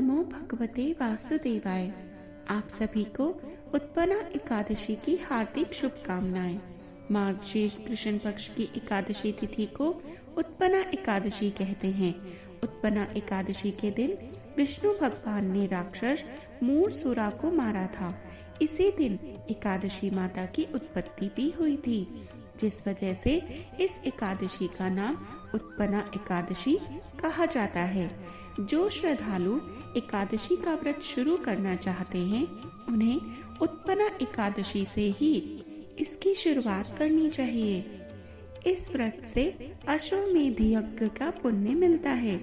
नमो भगवते वासुदेवाय। आप सभी को उत्पन्ना एकादशी की हार्दिक शुभकामनाएं। मार्गशीर्ष कृष्ण पक्ष की एकादशी तिथि को उत्पन्ना एकादशी कहते हैं। उत्पन्ना एकादशी के दिन विष्णु भगवान ने राक्षस मूरसुरा को मारा था। इसी दिन एकादशी माता की उत्पत्ति भी हुई थी, जिस वजह से इस एकादशी का नाम उत्पन्ना एकादशी कहा जाता है। जो श्रद्धालु एकादशी का व्रत शुरू करना चाहते हैं, उन्हें उत्पन्ना एकादशी से ही इसकी शुरुआत करनी चाहिए। इस व्रत से अश्वमेध यज्ञ का पुण्य मिलता है।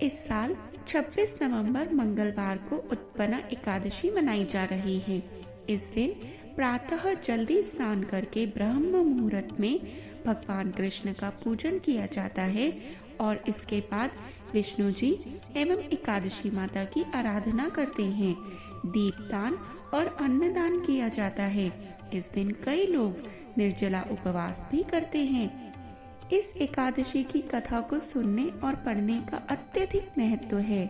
इस साल 26 नवंबर मंगलवार को उत्पन्ना एकादशी मनाई जा रही है। इस दिन प्रातः जल्दी स्नान करके ब्रह्म मुहूर्त में भगवान कृष्ण का पूजन किया जाता है और इसके बाद विष्णु जी एवं एकादशी माता की आराधना करते हैं। दीपदान और अन्नदान किया जाता है। इस दिन कई लोग निर्जला उपवास भी करते हैं। इस एकादशी की कथा को सुनने और पढ़ने का अत्यधिक महत्व है।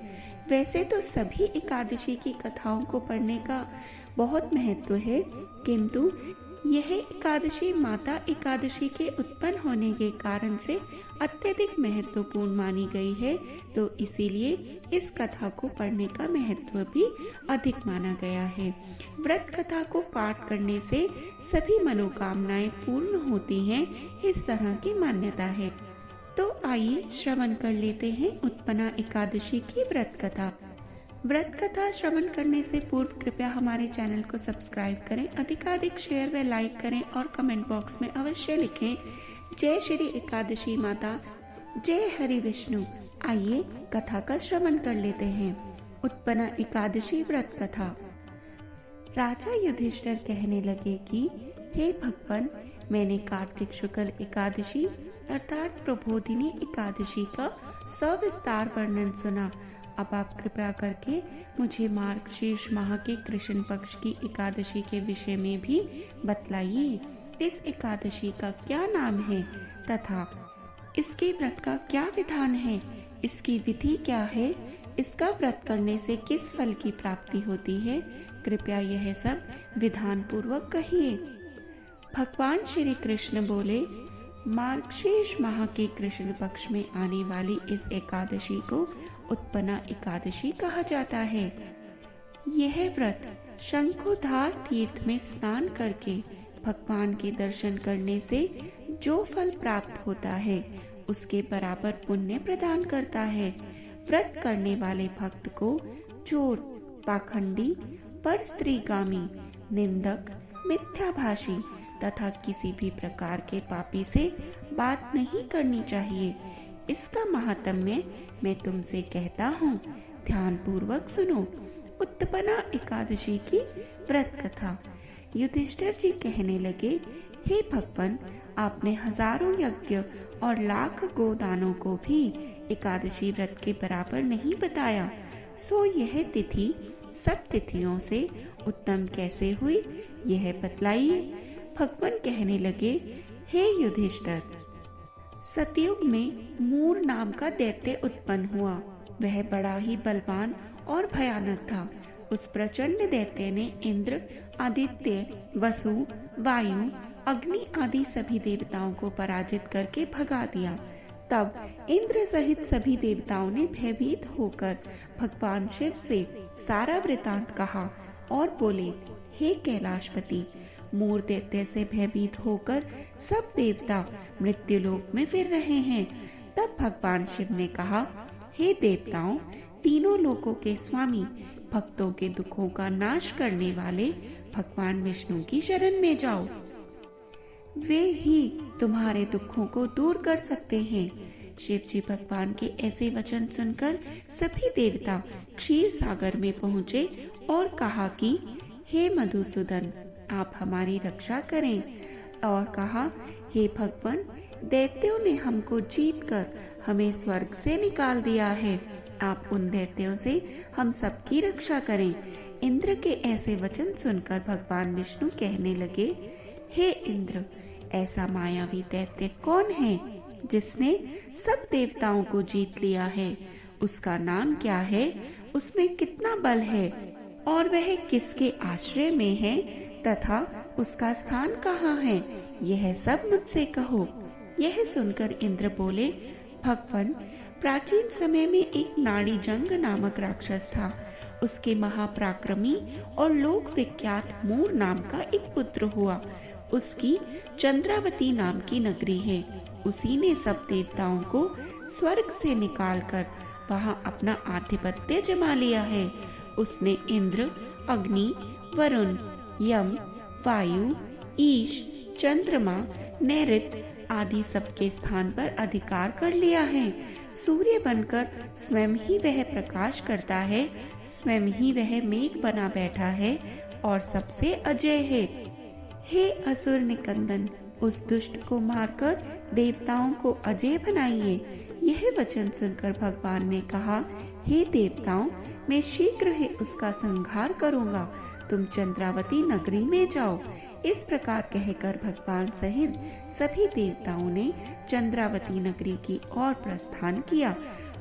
वैसे तो सभी एकादशी की कथाओं को पढ़ने का बहुत महत्व है, किंतु यह एकादशी माता एकादशी के उत्पन्न होने के कारण से अत्यधिक महत्वपूर्ण मानी गई है, तो इसीलिए इस कथा को पढ़ने का महत्व भी अधिक माना गया है। व्रत कथा को पाठ करने से सभी मनोकामनाएं पूर्ण होती हैं, इस तरह की मान्यता है। तो आइए श्रवण कर लेते हैं उत्पन्ना एकादशी की व्रत कथा। व्रत कथा श्रवण करने से पूर्व कृपया हमारे चैनल को सब्सक्राइब करें, अधिकाधिक शेयर व लाइक करें और कमेंट बॉक्स में अवश्य लिखें जय श्री एकादशी माता, जय हरि विष्णु। आइए कथा का श्रवण कर लेते हैं। उत्पन्ना एकादशी व्रत कथा। राजा युधिष्ठिर कहने लगे कि हे भगवान, मैंने कार्तिक शुक्ल एकादशी अर्थात प्रबोधिनी एकादशी का सविस्तार वर्णन सुना। अब आप कृपया करके मुझे मार्गशीर्ष माह के कृष्ण पक्ष की एकादशी के विषय में भी बतलाइए। इस एकादशी का क्या नाम है तथा इसके व्रत का क्या विधान है, इसकी विधि क्या है, इसका व्रत करने से किस फल की प्राप्ति होती है, कृपया यह सब विधान पूर्वक कहिए। भगवान श्री कृष्ण बोले, मार्गशीर्ष माह के कृष्ण पक्ष में आने वाली इस एकादशी को उत्पन्ना एकादशी कहा जाता है। यह व्रत शंखोधार तीर्थ में स्नान करके भगवान के दर्शन करने से जो फल प्राप्त होता है, उसके बराबर पुण्य प्रदान करता है। व्रत करने वाले भक्त को चोर, पाखंडी, परस्त्रीगामी, निंदक, मिथ्याभाषी तथा किसी भी प्रकार के पापी से बात नहीं करनी चाहिए। इसका महात्म्य मैं तुमसे कहता हूँ, ध्यान पूर्वक सुनो। उत्पन्ना एकादशी की व्रत कथा। युधिष्ठिर जी कहने लगे, हे भगवान, आपने हजारों यज्ञ और लाख गोदानों को भी एकादशी व्रत के बराबर नहीं बताया, सो यह तिथि सब तिथियों से उत्तम कैसे हुई, यह बतलाइए। भगवान कहने लगे, हे युधिष्ठिर, सतयुग में मूर नाम का दैत्य उत्पन्न हुआ। वह बड़ा ही बलवान और भयानक था। उस प्रचंड दैत्य ने इंद्र, आदित्य, वसु, वायु, अग्नि आदि सभी देवताओं को पराजित करके भगा दिया। तब इंद्र सहित सभी देवताओं ने भयभीत होकर भगवान शिव से सारा वृतांत कहा और बोले, हे कैलाशपति, मूर दैत्य से भयभीत होकर सब देवता मृत्युलोक में फिर रहे हैं। तब भगवान शिव ने कहा, हे देवताओं, तीनों लोकों के स्वामी, भक्तों के दुखों का नाश करने वाले भगवान विष्णु की शरण में जाओ। वे ही तुम्हारे दुखों को दूर कर सकते हैं। शिव जी भगवान के ऐसे वचन सुनकर सभी देवता क्षीर सागर में पहुँचे और कहा कि हे मधुसूदन, आप हमारी रक्षा करें। और कहा, हे भगवान, दैत्यों ने हमको जीतकर हमें स्वर्ग से निकाल दिया है। आप उन दैत्यों से हम सबकी रक्षा करें। इंद्र के ऐसे वचन सुनकर भगवान विष्णु कहने लगे, हे इंद्र, ऐसा मायावी दैत्य कौन है जिसने सब देवताओं को जीत लिया है? उसका नाम क्या है, उसमें कितना बल है और वह किसके आश्रय में है तथा उसका स्थान कहाँ है, यह सब मुझसे कहो। यह सुनकर इंद्र बोले, भगवान, प्राचीन समय में एक नाड़ी जंग नामक राक्षस था। उसके महापराक्रमी और लोक विख्यात मूर नाम का एक पुत्र हुआ। उसकी चंद्रावती नाम की नगरी है। उसी ने सब देवताओं को स्वर्ग से निकालकर वहां अपना आधिपत्य जमा लिया है। उसने इंद्र, अग्नि, वरुण, यम, वायु, ईश, चंद्रमा, नैऋत्य आदि सबके स्थान पर अधिकार कर लिया है। सूर्य बनकर स्वयं ही वह प्रकाश करता है, स्वयं ही वह मेघ बना बैठा है और सबसे अजय है। हे असुर निकंदन, उस दुष्ट को मारकर देवताओं को अजय बनाइए। यह वचन सुनकर भगवान ने कहा, हे देवताओं, मैं शीघ्र ही उसका संहार करूंगा। तुम चंद्रावती नगरी में जाओ। इस प्रकार कहकर भगवान सहित सभी देवताओं ने चंद्रावती नगरी की ओर प्रस्थान किया।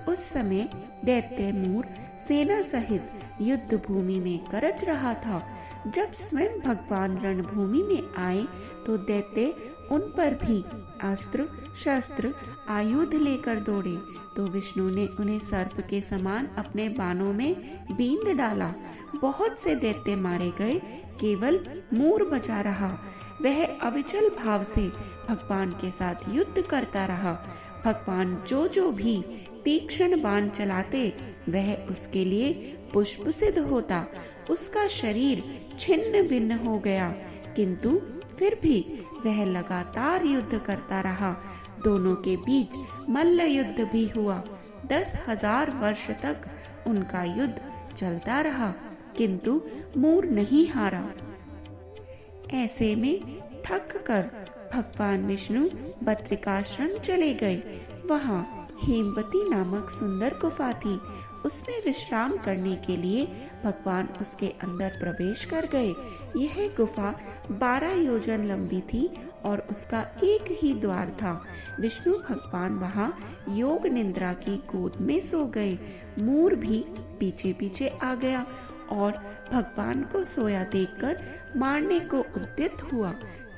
उस समय दैत्य मूर सेना सहित युद्ध भूमि में गरज रहा था। जब स्वयं भगवान रणभूमि में आए तो दैत्य उन पर भी अस्त्र शस्त्र आयुध लेकर दौड़े। तो विष्णु ने उन्हें सर्प के समान अपने बाणों में बींध डाला। बहुत से दैत्य मारे गए, केवल मूर बचा रहा। वह अविचल भाव से भगवान के साथ युद्ध करता रहा। भगवान जो भी तीक्ष्ण बाण चलाते वह उसके लिए पुष्प सिद्ध होता। उसका शरीर छिन्न भिन्न हो गया, किंतु फिर भी वह लगातार युद्ध करता रहा। दोनों के बीच मल्ल युद्ध भी हुआ। 10,000 वर्ष तक उनका युद्ध चलता रहा, किंतु मूर नहीं हारा। ऐसे में थक कर भगवान विष्णु बद्रिकाश्रम चले गए। वहाँ हेमवती नामक सुंदर गुफा थी। उसमें विश्राम करने के लिए भगवान उसके अंदर प्रवेश कर गए। यह गुफा 12 योजन लंबी थी और उसका एक ही द्वार था। विष्णु भगवान वहाँ योग निद्रा की गोद में सो गए। मूर भी पीछे पीछे आ गया और भगवान को सोया देखकर मारने को उद्यत हुआ।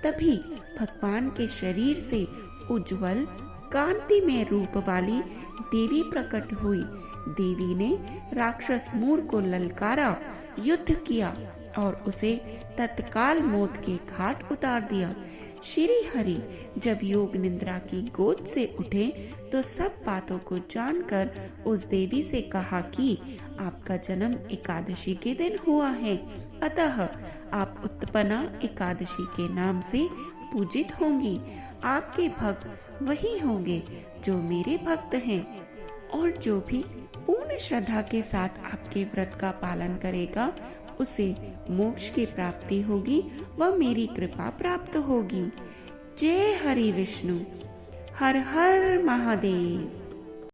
तभी भगवान के शरीर से उज्जवल कांति में रूप वाली देवी प्रकट हुई। देवी ने राक्षस मूर को ललकारा, युद्ध किया और उसे तत्काल मौत के घाट उतार दिया। श्री हरि जब योग निद्रा की गोद से उठे तो सब बातों को जानकर उस देवी से कहा कि आपका जन्म एकादशी के दिन हुआ है, अतः आप उत्पन्ना एकादशी के नाम से पूजित होंगी। आपके भक्त वही होंगे जो मेरे भक्त हैं, और जो भी पूर्ण श्रद्धा के साथ आपके व्रत का पालन करेगा उसे मोक्ष की प्राप्ति होगी व मेरी कृपा प्राप्त होगी। जय हरि विष्णु। हर हर महादेव।